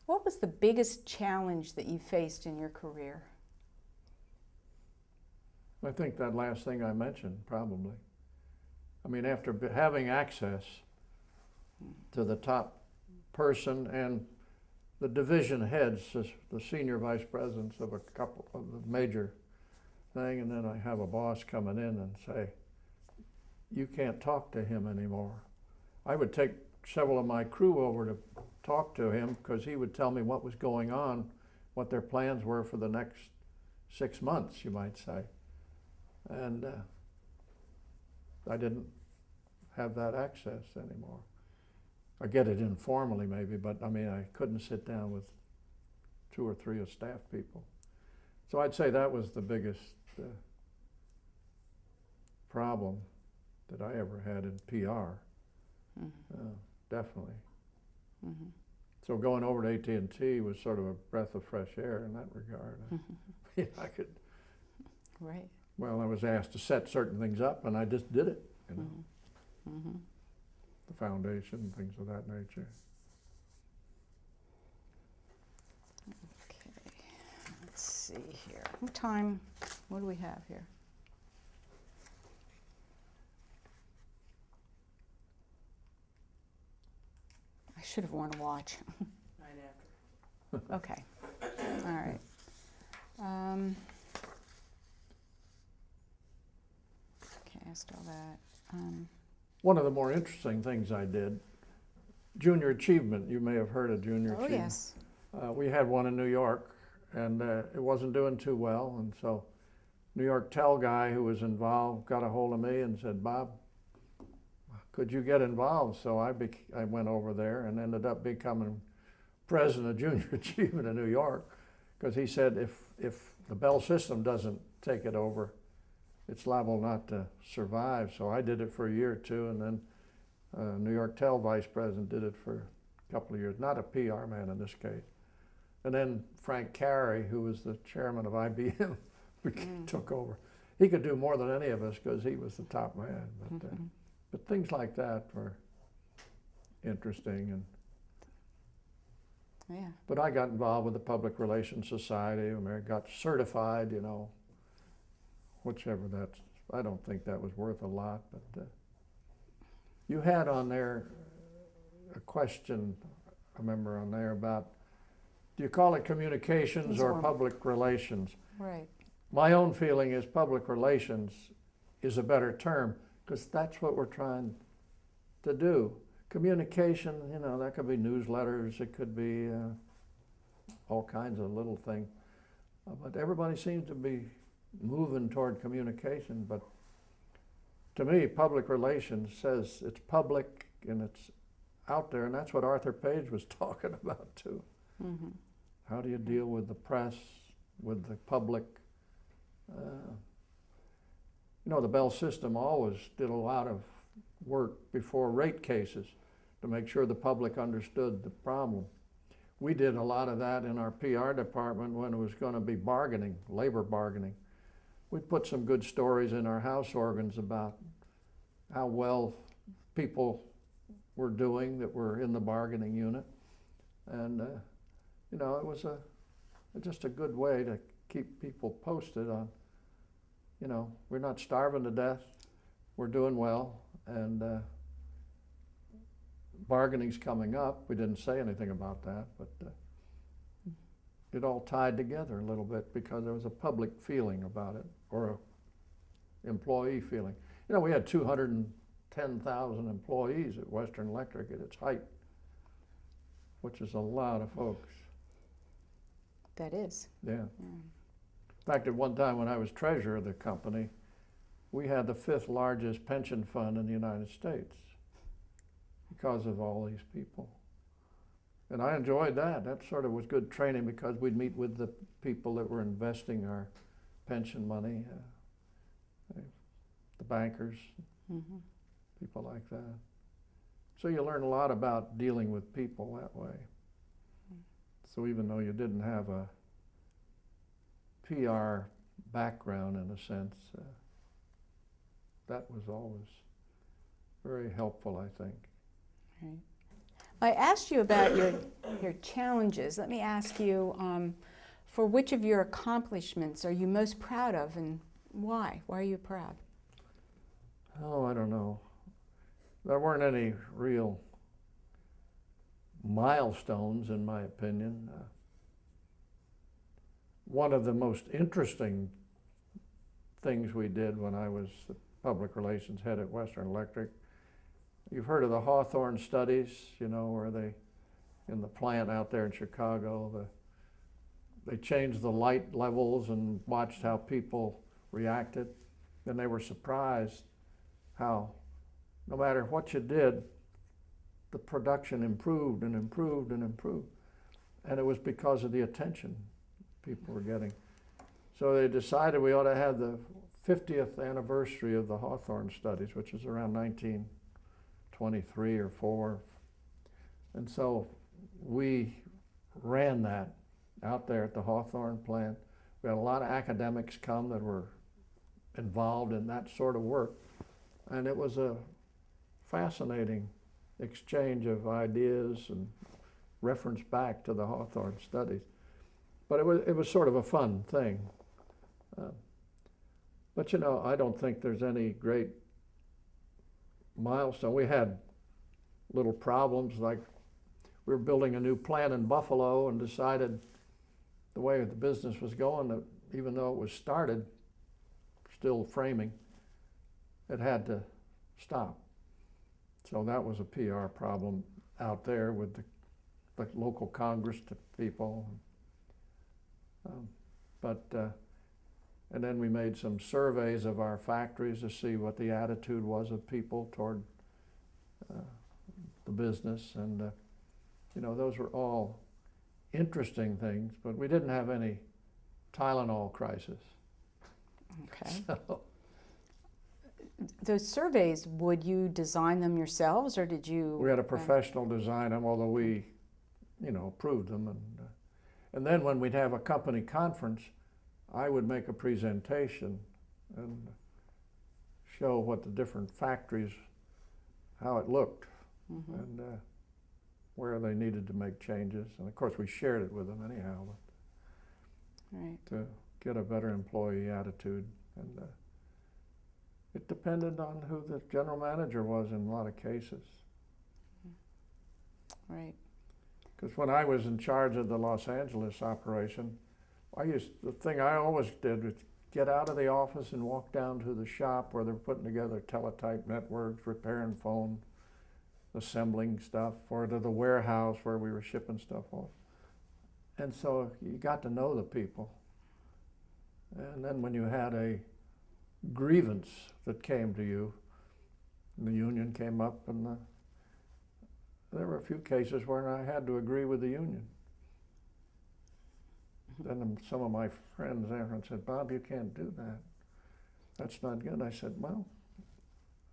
What was the biggest challenge that you faced in your career? I think that last thing I mentioned, probably. I mean, after having access to the top person and the division heads, the senior vice presidents of a couple of the major thing, and then I have a boss coming in and say, you can't talk to him anymore. I would take several of my crew over to talk to him because he would tell me what was going on, what their plans were for the next 6 months, you might say. And I didn't have that access anymore. I get it informally maybe, but I mean, I couldn't sit down with 2 or 3 of staff people. So I'd say that was the biggest problem that I ever had in PR. Mm-hmm. Definitely. Mm-hmm. So going over to AT&T was sort of a breath of fresh air in that regard. Mm-hmm. I could. Right. Well, I was asked to set certain things up, and I just did it. You know, mm-hmm. The foundation, things of that nature. Okay. Let's see here. What time? What do we have here? I should have worn a watch. 9 after. Okay. All right. Okay, asked all that. One of the more interesting things I did, Junior Achievement. You may have heard of Junior Achievement. Oh, yes. We had one in New York, and it wasn't doing too well, and so New York Tel guy who was involved got a hold of me and said, Bob, could you get involved? So I went over there and ended up becoming president of Junior Achievement in New York, because he said if the Bell system doesn't take it over, it's liable not to survive. So I did it for a year or two, and then New York Tel vice president did it for a couple of years, not a PR man in this case. And then Frank Carey, who was the chairman of IBM, took over. He could do more than any of us because he was the top man. But things like that were interesting. And yeah. But I got involved with the Public Relations Society. I got certified, you know, whichever that's. I don't think that was worth a lot. But you had on there a question, I remember on there, about, do you call it communications or public relations? Right. My own feeling is public relations is a better term, because that's what we're trying to do. Communication, you know, that could be newsletters, it could be all kinds of little things. But everybody seems to be moving toward communication. But to me, public relations says it's public and it's out there, and that's what Arthur Page was talking about too. Mm-hmm. How do you deal with the press, with the public? You know, the Bell system always did a lot of work before rate cases to make sure the public understood the problem. We did a lot of that in our PR department when it was going to be bargaining, labor bargaining. We put some good stories in our house organs about how well people were doing that were in the bargaining unit. And, you know, it was just a good way to keep people posted on, you know, we're not starving to death, we're doing well, and bargaining's coming up. We didn't say anything about that, but it all tied together a little bit because there was a public feeling about it, or an employee feeling. You know, we had 210,000 employees at Western Electric at its height, which is a lot of folks. That is. Yeah. In fact, at one time when I was treasurer of the company, we had the 5th largest pension fund in the United States because of all these people. And I enjoyed that. That sort of was good training because we'd meet with the people that were investing our pension money, the bankers, people like that. So you learn a lot about dealing with people that way. So even though you didn't have a PR background in a sense, that was always very helpful, I think. Right. I asked you about your challenges. Let me ask you, for which of your accomplishments are you most proud of, and why? Why are you proud? Oh, I don't know. There weren't any real milestones, in my opinion. One of the most interesting things we did when I was the public relations head at Western Electric, you've heard of the Hawthorne studies, you know, where they, in the plant out there in Chicago, they changed the light levels and watched how people reacted. And they were surprised how, no matter what you did, the production improved and improved and improved. And it was because of the attention people were getting. So they decided we ought to have the 50th anniversary of the Hawthorne studies, which is around 1923 or 4. And so we ran that out there at the Hawthorne plant. We had a lot of academics come that were involved in that sort of work. And it was a fascinating exchange of ideas and reference back to the Hawthorne studies. But it was sort of a fun thing. But you know, I don't think there's any great milestone. We had little problems, like we were building a new plant in Buffalo and decided the way the business was going, that even though it was started, still framing, it had to stop. So that was a PR problem out there with the local Congress people. And then we made some surveys of our factories to see what the attitude was of people toward the business. And, you know, those were all interesting things, but we didn't have any Tylenol crisis. Okay. So, Those surveys, would you design them yourselves, or did you? we had a professional design them, although we, you know, approved them. And then when we'd have a company conference, I would make a presentation and show what the different factories, how it looked, Mm-hmm. and where they needed to make changes. And of course, we shared it with them anyhow, Right. to get a better employee attitude. And it depended on who the general manager was in a lot of cases. Right. Because when I was in charge of the Los Angeles operation, the thing I always did was get out of the office and walk down to the shop where they're putting together teletype networks, repairing phone, assembling stuff, or to the warehouse where we were shipping stuff off. And so you got to know the people. And then when you had a grievance that came to you, the union came up, and there were a few cases where I had to agree with the union. Then some of my friends there said, "Bob, you can't do that. That's not good." I said, "Well,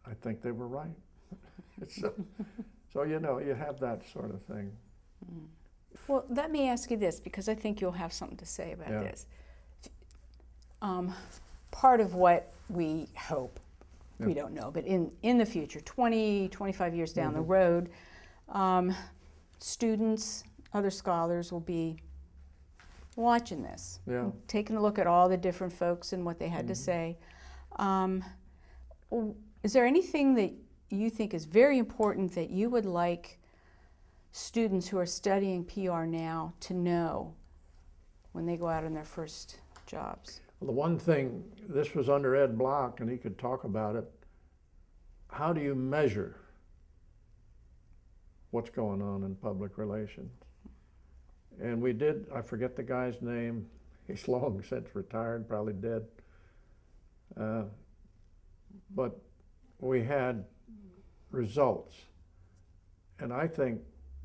I think they were right." So you know, you have that sort of thing. Well, let me ask you this, because I think you'll have something to say about Yeah. this. Part of what we hope, we Yeah. don't know, but in the future, 20, 25 years down the Mhm. road, students, other scholars will be watching this, Yeah. taking a look at all the different folks and what they had to Mhm. say. Is there anything that you think is very important that you would like students who are studying PR now to know when they go out on their first jobs? Well, the one thing, this was under Ed Block, and he could talk about it. How do you measure what's going on in public relations? And we did, I forget the guy's name, he's long since retired, probably dead. But we had results. And I think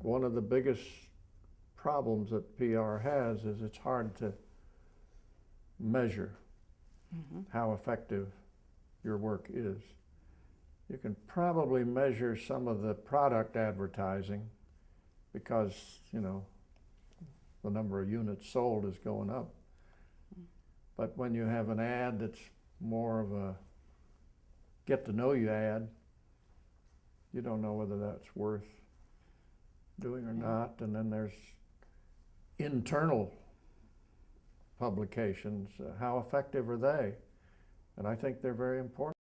one of the biggest problems that PR has is it's hard to measure how effective your work is. You can probably measure some of the product advertising because, you know, the number of units sold is going up. But when you have an ad that's more of a get to know you ad, you don't know whether that's worth doing or Yeah. not, and then there's internal publications. How effective are they? And I think they're very important.